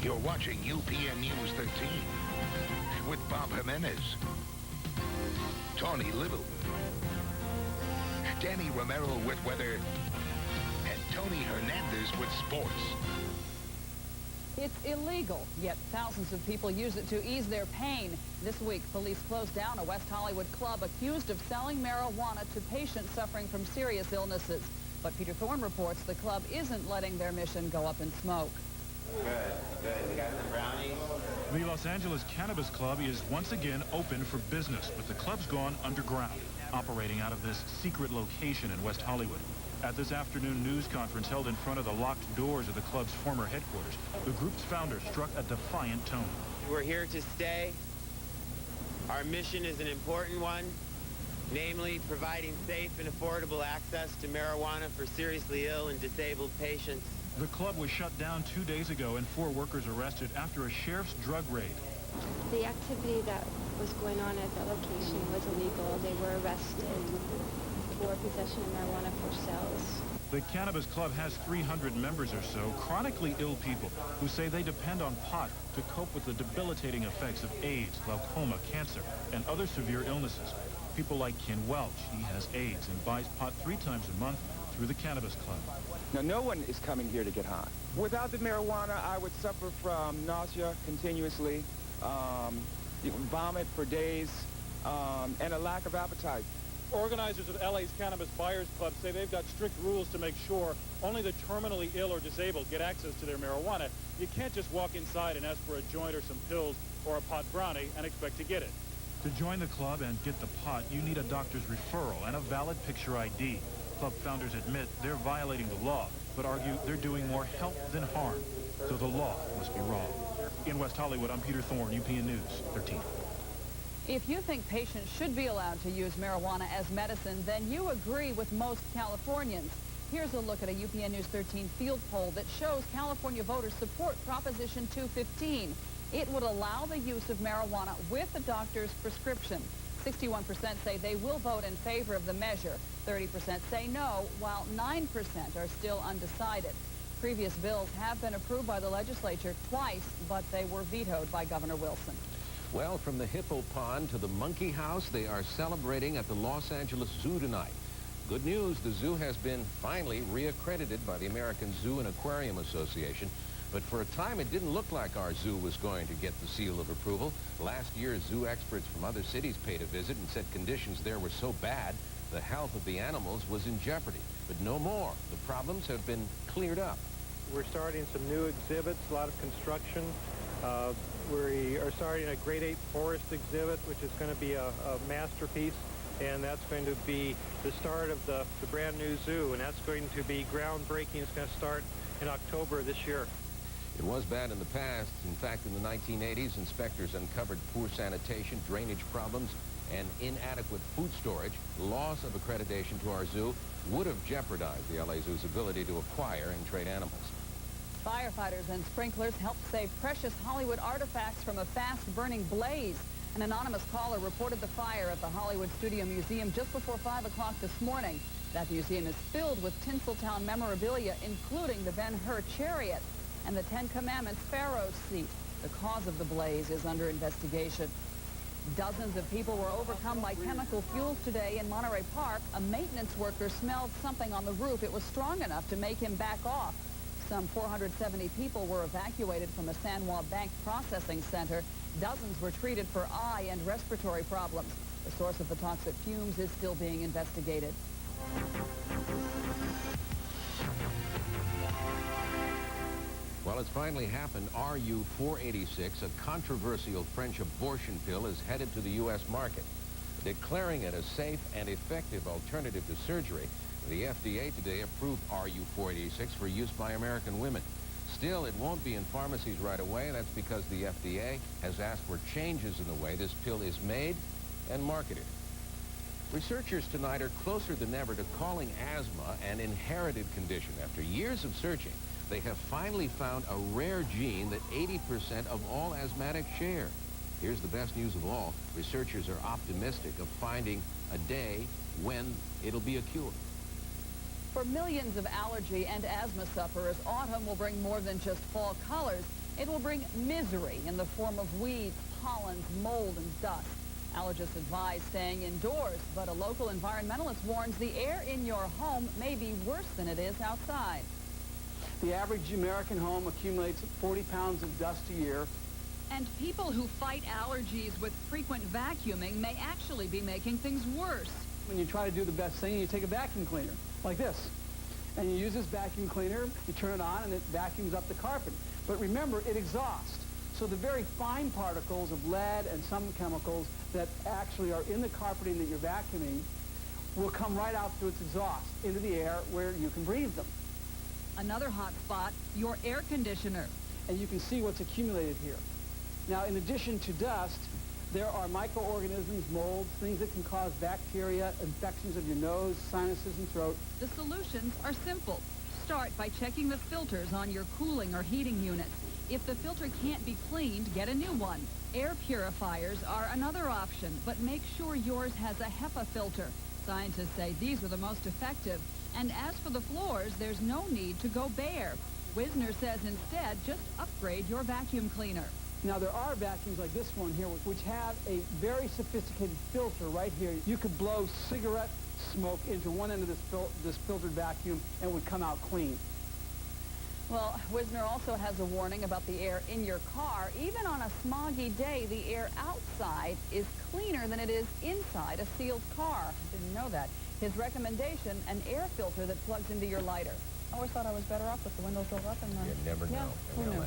You're watching UPN News 13 with Bob Jimenez, Tony Little, Danny Romero with weather, and Tony Hernandez with sports. It's illegal, yet thousands of people use it to ease their pain. This week, police closed down a West Hollywood club accused of selling marijuana to patients suffering from serious illnesses. But Peter Thorne reports the club isn't letting their mission go up in smoke. Good. We got some brownies. The Los Angeles Cannabis Club is once again open for business, but the club's gone underground, operating out of this secret location in West Hollywood. At this afternoon news conference held in front of the locked doors of the club's former headquarters, the group's founder struck a defiant tone. We're here to stay. Our mission is an important one, namely providing safe and affordable access to marijuana for seriously ill and disabled patients. The club was shut down 2 days ago and 4 workers arrested after a sheriff's drug raid. The activity that was going on at that location was illegal. They were arrested for possession of marijuana for sales. The Cannabis Club has 300 members or so, chronically ill people who say they depend on pot to cope with the debilitating effects of AIDS, glaucoma, cancer, and other severe illnesses. People like Ken Welch. He has AIDS and buys pot 3 times a month through the Cannabis Club. Now, no one is coming here to get high. Without the marijuana, I would suffer from nausea continuously, vomit for days, and a lack of appetite. Organizers of LA's Cannabis Buyers Club say they've got strict rules to make sure only the terminally ill or disabled get access to their marijuana. You can't just walk inside and ask for a joint or some pills or a pot brownie and expect to get it. To join the club and get the pot, you need a doctor's referral and a valid picture ID. Club founders admit they're violating the law, but argue they're doing more help than harm. So the law must be wrong. In West Hollywood, I'm Peter Thorne, UPN News 13. If you think patients should be allowed to use marijuana as medicine, then you agree with most Californians. Here's a look at a UPN News 13 field poll that shows California voters support Proposition 215. It would allow the use of marijuana with a doctor's prescription. 61% say they will vote in favor of the measure. 30% say no, while 9% are still undecided. Previous bills have been approved by the legislature twice, but they were vetoed by Governor Wilson. Well, from the Hippo Pond to the Monkey House, they are celebrating at the Los Angeles Zoo tonight. Good news, the zoo has been finally reaccredited by the American Zoo and Aquarium Association. But for a time, it didn't look like our zoo was going to get the seal of approval. Last year, zoo experts from other cities paid a visit and said conditions there were so bad, the health of the animals was in jeopardy. But no more. The problems have been cleared up. We're starting some new exhibits, a lot of construction. We are starting a Grade 8 forest exhibit, which is going to be a masterpiece. And that's going to be the start of the brand new zoo. And that's going to be groundbreaking. It's going to start in October this year. It was bad in the past. In fact, in the 1980s, inspectors uncovered poor sanitation, drainage problems, and inadequate food storage. Loss of accreditation to our zoo would have jeopardized the LA Zoo's ability to acquire and trade animals. Firefighters and sprinklers helped save precious Hollywood artifacts from a fast-burning blaze. An anonymous caller reported the fire at the Hollywood Studio Museum just before 5 o'clock this morning. That museum is filled with Tinseltown memorabilia, including the Ben-Hur chariot and the Ten Commandments Pharaoh's seat. The cause of the blaze is under investigation. Dozens of people were overcome by chemical fuels today in Monterey Park. A maintenance worker smelled something on the roof. It was strong enough to make him back off. Some 470 people were evacuated from a San Juan Bank processing center. Dozens were treated for eye and respiratory problems. The source of the toxic fumes is still being investigated. Well, it's finally happened. RU-486, a controversial French abortion pill, is headed to the U.S. market. Declaring it a safe and effective alternative to surgery, the FDA today approved RU-486 for use by American women. Still, it won't be in pharmacies right away. That's because the FDA has asked for changes in the way this pill is made and marketed. Researchers tonight are closer than ever to calling asthma an inherited condition. After years of searching, they have finally found a rare gene that 80% of all asthmatics share. Here's the best news of all. Researchers are optimistic of finding a day when it'll be a cure. For millions of allergy and asthma sufferers, autumn will bring more than just fall colors. It will bring misery in the form of weeds, pollens, mold, and dust. Allergists advise staying indoors, but a local environmentalist warns the air in your home may be worse than it is outside. The average American home accumulates 40 pounds of dust a year. And people who fight allergies with frequent vacuuming may actually be making things worse. When you try to do the best thing, you take a vacuum cleaner, like this. And you use this vacuum cleaner, you turn it on, and it vacuums up the carpet. But remember, it exhausts. So the very fine particles of lead and some chemicals that actually are in the carpeting that you're vacuuming will come right out through its exhaust into the air where you can breathe them. Another hot spot, your air conditioner. And you can see what's accumulated here. Now, in addition to dust, there are microorganisms, molds, things that can cause bacteria, infections of your nose, sinuses, and throat. The solutions are simple. Start by checking the filters on your cooling or heating units. If the filter can't be cleaned, get a new one. Air purifiers are another option, but make sure yours has a HEPA filter. Scientists say these are the most effective. And as for the floors, there's no need to go bare. Wisner says instead, just upgrade your vacuum cleaner. Now, there are vacuums like this one here, which have a very sophisticated filter right here. You could blow cigarette smoke into one end of this filtered vacuum and it would come out clean. Well, Wisner also has a warning about the air in your car. Even on a smoggy day, the air outside is cleaner than it is inside a sealed car. Didn't know that. His recommendation, an air filter that plugs into your lighter. I always thought I was better off with the windows rolled up and You never know who in knew? LA.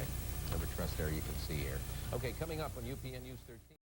Never trust air you can see air. Okay, coming up on UPN News 13.